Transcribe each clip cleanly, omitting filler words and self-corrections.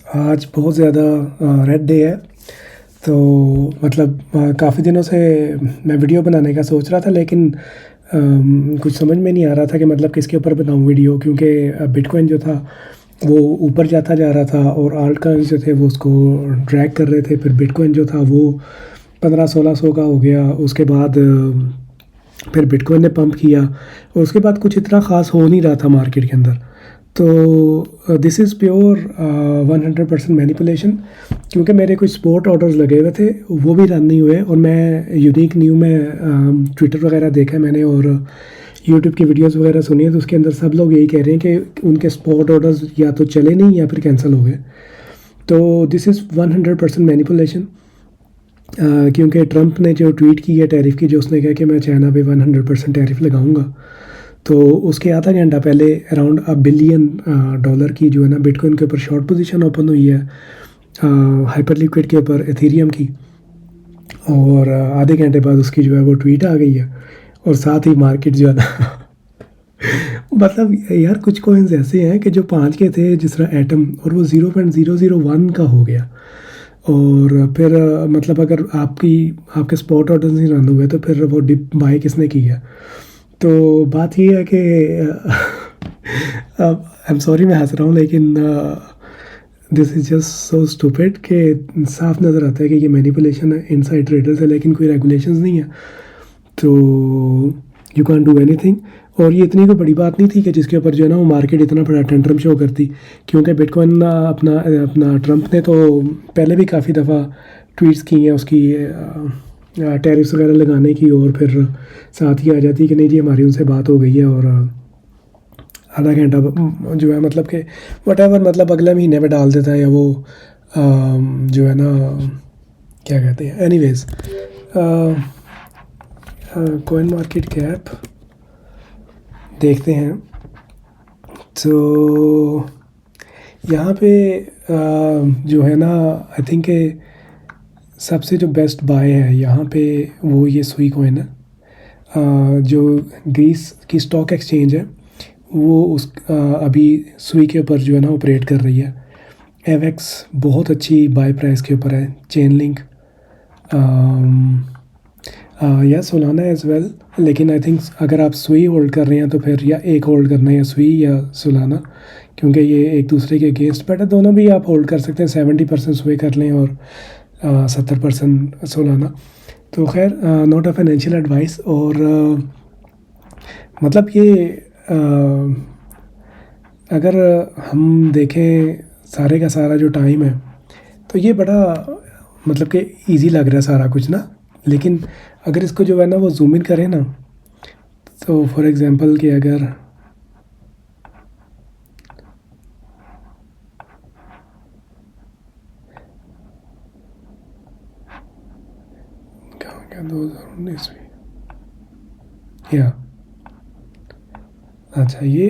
आज बहुत ज़्यादा रेड डे है। तो मतलब काफ़ी दिनों से मैं वीडियो बनाने का सोच रहा था, लेकिन कुछ समझ में नहीं आ रहा था कि मतलब किसके ऊपर बनाऊँ वीडियो, क्योंकि बिटकॉइन जो था वो ऊपर जाता जा रहा था और आल्ट कॉइन्स जो थे वो उसको ड्रैग कर रहे थे। फिर बिटकॉइन जो था वो 1500-1600 का हो गया। उसके बाद फिर बिटकॉइन ने पंप किया और उसके बाद कुछ इतना ख़ास हो नहीं रहा था मार्केट के अंदर। तो दिस इज़ प्योर 100% मैनिपुलेशन, क्योंकि मेरे कुछ स्पॉट ऑर्डर्स लगे हुए थे वो भी रन नहीं हुए। और मैं यूनिक न्यू में ट्विटर वगैरह देखा है मैंने और यूट्यूब की वीडियोस वगैरह सुनी है, तो उसके अंदर सब लोग यही कह रहे हैं कि उनके स्पॉट ऑर्डर्स या तो चले नहीं या फिर कैंसिल हो गए। तो दिस इज़ 100% मैनिपुलेशन, क्योंकि ट्रंप ने जो ट्वीट की है टैरिफ की, जो उसने कहा कि मैं चाइना पे 100% टैरिफ लगाऊंगा, तो उसके आधा घंटा पहले अराउंड $1 बिलियन की जो है ना बिटकॉइन के ऊपर शॉर्ट पोजीशन ओपन हुई है, हाइपर लिक्विड के ऊपर एथेरियम की। और आधे घंटे बाद उसकी जो है वो ट्वीट आ गई है और साथ ही मार्केट जो है ना मतलब यार कुछ कॉइन्स ऐसे हैं कि जो 5 के थे जिस तरह एटम, और वो 0.001 का हो गया। और फिर मतलब अगर आपके स्पॉट ऑर्डर नहीं रन हुए तो फिर वो डिप बाय किसने की है। तो बात ये है कि आई एम सॉरी मैं हंस रहा हूँ, लेकिन this is just so stupid कि साफ नज़र आता है कि ये मैनिपुलेशन है इनसाइड ट्रेडर्स है, लेकिन कोई रेगुलेशंस नहीं है। तो यू कैन डू एनीथिंग। और ये इतनी कोई बड़ी बात नहीं थी कि जिसके ऊपर जो है ना वो मार्केट इतना बड़ा टेंट्रम शो करती, क्योंकि बिटकॉइन अपना अपना ट्रंप ने तो पहले भी काफ़ी दफ़ा ट्वीट्स की हैं उसकी टैरिफ्स वगैरह लगाने की, और फिर साथ ही आ जाती कि नहीं जी हमारी उनसे बात हो गई है, और आधा घंटा जो है मतलब कि वटेवर मतलब अगले महीने में डाल देता है, या वो जो है ना क्या कहते हैं, एनीवेज कॉइन मार्केट कैप देखते हैं। तो यहाँ पे जो है ना आई थिंक सबसे जो बेस्ट बाय है यहाँ पे वो ये सुई कॉइन है। जो ग्रीस की स्टॉक एक्सचेंज है वो अभी सुई के ऊपर जो है ना ऑपरेट कर रही है। एवेक्स बहुत अच्छी बाय प्राइस के ऊपर है। चेन लिंक या सोलाना एज वेल, लेकिन आई थिंक अगर आप सुई होल्ड कर रहे हैं तो फिर या एक होल्ड करना है, या सुई या सोलाना, क्योंकि ये एक दूसरे के अगेंस्ट बैठे। दोनों भी आप होल्ड कर सकते हैं, 70% सुई कर लें और 70% सोलाना। तो खैर नॉट अ फाइनेंशियल एडवाइस। और मतलब ये अगर हम देखें सारे का सारा जो टाइम है, तो ये बड़ा मतलब कि इजी लग रहा है सारा कुछ ना, लेकिन अगर इसको जो है ना वो जूम इन करें ना, तो फॉर एग्जांपल कि अगर क्या 2019 में, या अच्छा ये,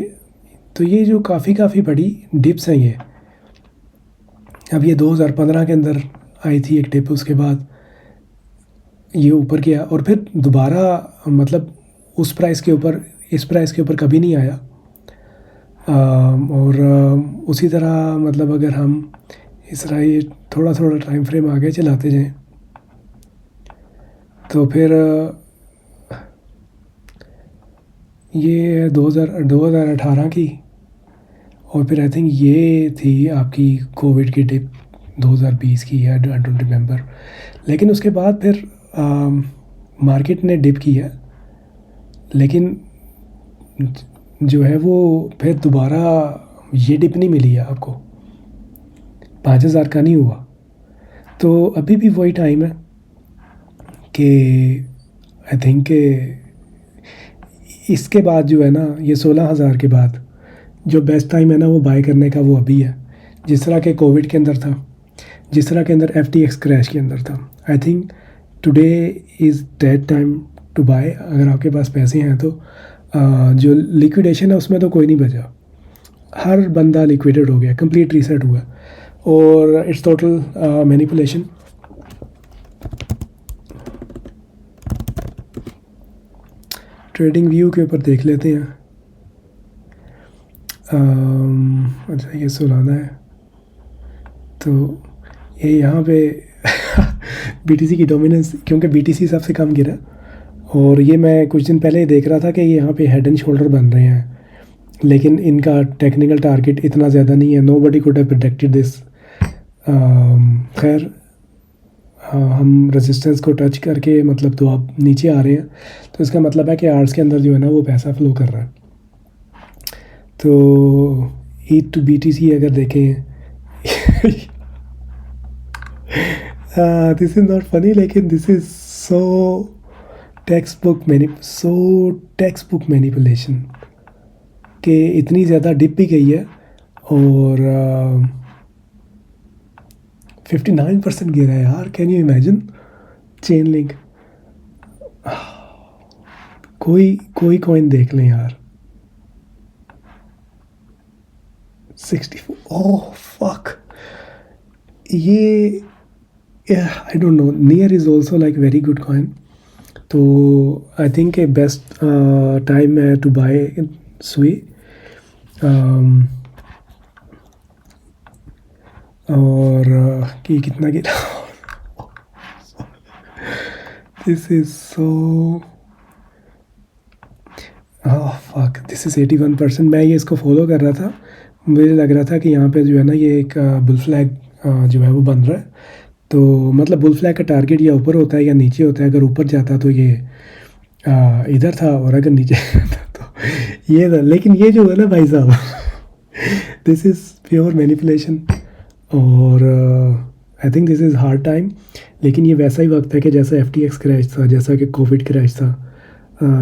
तो ये जो काफ़ी बड़ी डिप्स हैं ये। अब ये 2015 के अंदर आई थी एक डिप, उसके बाद ये ऊपर गया और फिर दोबारा मतलब उस प्राइस के ऊपर, इस प्राइस के ऊपर कभी नहीं आया। और उसी तरह मतलब अगर हम इस तरह ये थोड़ा थोड़ा टाइम फ्रेम आगे चलाते जाएं, तो फिर ये 2018 की, और फिर आई थिंक ये थी आपकी कोविड की डिप 2020 की, या आई डोंट रिमेंबर। लेकिन उसके बाद फिर मार्केट ने डिप की है, लेकिन जो है वो फिर दोबारा ये डिप नहीं मिली है आपको, 5000 का नहीं हुआ। तो अभी भी वही टाइम है कि आई थिंक इसके बाद जो है ना ये 16,000 के बाद जो बेस्ट टाइम है ना वो बाय करने का वो अभी है। जिस तरह के कोविड के अंदर था, जिस तरह के अंदर FTX क्रैश के अंदर था, I think today is that time to buy. अगर आपके पास पैसे हैं तो जो लिक्विडेशन है उसमें तो कोई नहीं बचा, हर बंदा लिक्विडेट हो गया, कंप्लीट रीसेट हुआ, और it's total manipulation. Trading view के ऊपर देख लेते हैं। अच्छा ये सोलाना है, तो ये यहाँ पे बीटीसी की डोमिनेंस, क्योंकि बीटीसी सबसे कम गिरा, और ये मैं कुछ दिन पहले देख रहा था कि ये यहाँ पे हेड एंड शोल्डर बन रहे हैं, लेकिन इनका टेक्निकल टारगेट इतना ज़्यादा नहीं है। Nobody could have predicted this. खैर हम रेजिस्टेंस को टच करके मतलब तो आप नीचे आ रहे हैं, तो इसका मतलब है कि आर्ट्स के अंदर जो है ना वो पैसा फ्लो कर रहा है। तो ईट टू बीटीसी अगर देखें दिस इज़ नॉट फनी, लेकिन this is so text book manipulation कि इतनी ज़्यादा डिप भी गई है, और 59% गिरा है यार। Can you imagine? Chainlink, कोई कॉइन देख लें यार। 64, ओह फक, ये I don't know. Near is also like very good coin. तो I think a best time है टू बाय सुई। और कि कितना गिरा this is so fuck, this is 81%। मैं ये इसको फॉलो कर रहा था, मुझे लग रहा था कि यहाँ पे जो है ना ये एक बुल फ्लैग जो है वो बन रहा है। तो मतलब बुल फ्लैग का टारगेट या ऊपर होता है या नीचे होता है। अगर ऊपर जाता तो ये इधर था, और अगर नीचे जाता तो ये था। लेकिन ये जो है ना भाई साहब दिस इज़ प्योर मैनिपुलेशन, और I think this is hard time. लेकिन ये वैसा ही वक्त है कि जैसा FTX क्रैश था, जैसा कि कोविड क्रैश था।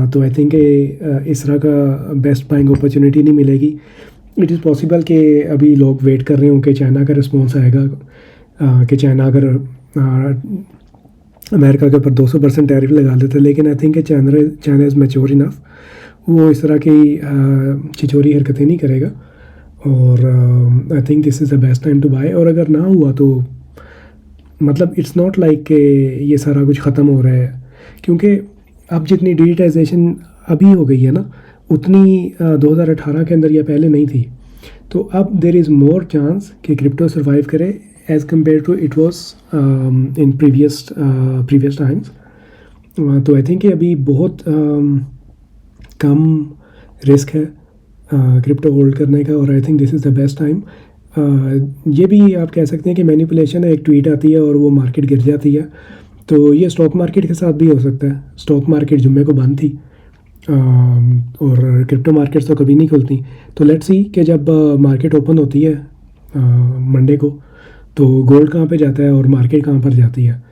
तो आई थिंक इस तरह का बेस्ट बाइंग अपॉर्चुनिटी नहीं मिलेगी। इट इज़ पॉसिबल कि अभी लोग वेट कर रहे हों कि चाइना का रिस्पॉन्स आएगा, कि चाइना अगर अमेरिका के ऊपर 200% टैरिफ लगा देते। लेकिन I think China is mature enough, वो इस तरह की छिछोरी हरकतें नहीं करेगा। और I think this is the best time to buy. और अगर ना हुआ तो मतलब इट्स नॉट लाइक कि ये सारा कुछ ख़त्म हो रहा है, क्योंकि अब जितनी डिजिटाइजेशन अभी हो गई है ना, उतनी 2018 के अंदर या पहले नहीं थी। तो अब देर इज़ मोर चांस कि क्रिप्टो सर्वाइव करे as compare to it was in previous times. तो आई थिंक अभी बहुत कम रिस्क है क्रिप्टो होल्ड करने का, और I think this is the best time. ये भी आप कह सकते हैं कि मैनिपुलेशन है। एक ट्वीट आती है और वो मार्केट गिर जाती है। तो ये स्टॉक मार्केट के साथ भी हो सकता है। स्टॉक मार्केट जुम्मे को बंद थी, और क्रिप्टो मार्केट्स तो कभी नहीं खुलती। तो लेट्स सी कि जब मार्केट ओपन होती है मंडे को, तो गोल्ड कहाँ पे जाता है और मार्केट कहाँ पर जाती है।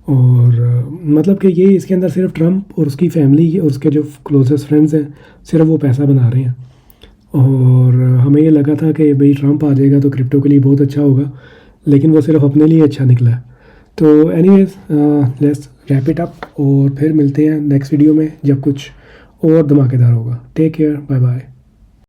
और मतलब कि ये इसके अंदर सिर्फ ट्रम्प और उसकी फैमिली और उसके जो क्लोजेस्ट फ्रेंड्स हैं सिर्फ वो पैसा बना रहे हैं। और हमें ये लगा था कि भाई ट्रम्प आ जाएगा तो क्रिप्टो के लिए बहुत अच्छा होगा, लेकिन वो सिर्फ अपने लिए अच्छा निकला है। तो anyways let's wrap it up, और फिर मिलते हैं नेक्स्ट वीडियो में जब कुछ और धमाकेदार होगा। Take care, bye bye.